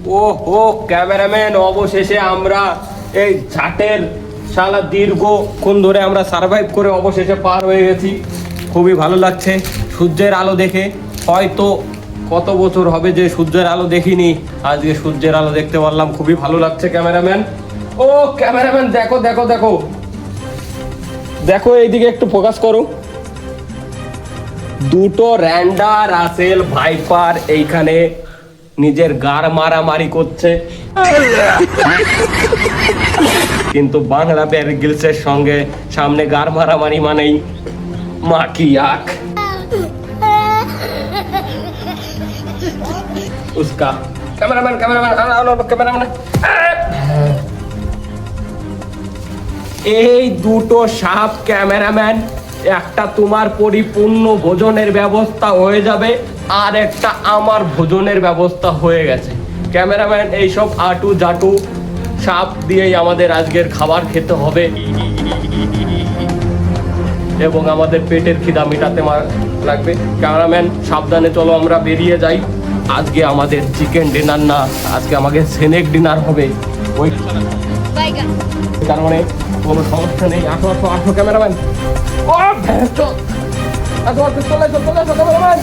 ও হো ক্যামেরাম্যান, অবশেষে আমরা এই ঝাটের শালা দীর্ঘক্ষণ ধরে আমরা সার্ভাইভ করে অবশেষে পার হয়ে গেছি। খুবই ভালো লাগছে সূর্যের আলো দেখে। হয়তো কত বছর হবে যে সূর্যের আলো দেখিনি, আজকে সূর্যের আলো দেখতে পারলাম, খুবই ভালো লাগছে ক্যামেরাম্যান। ও ক্যামেরাম্যান, দেখো দেখো দেখো দেখো, এইদিকে একটু ফোকাস করো। দুটো র্যান্ডা রাসেল ভাইপার এইখানে নিজের গাড় মারামারি করছে, কিন্তু বাংলা বেয়ার গ্রিলসের সঙ্গে সামনে গাড় মারামারি মানেই মাকি আখ উস্কা। ক্যামেরাম্যান ক্যামেরাম্যান ক্যামেরাম্যান, এই দুটো সাপ ক্যামেরাম্যান, একটা তোমার পরিপূর্ণ ভোজনের ব্যবস্থা হয়ে যাবে, আর একটা আমার ভোজনের ব্যবস্থা হয়ে গেছে। ক্যামেরাম্যান, এইসব আটু জাটু সাপ দিয়েই আমাদের আজকের খাবার খেতে হবে এবং আমাদের পেটের খিদা মেটাতে লাগবে। ক্যামেরাম্যান সাবধানে চলো, আমরা বেরিয়ে যাই। আজকে আমাদের চিকেন ডিনার না, আজকে আমাদের স্নেক ডিনার হবে। ওই কারণে কোনো সমস্যা নেই। আসো আসো আসো ক্যামেরাম্যান। ও আসো আসো, চলে আসো ক্যামেরাম্যান।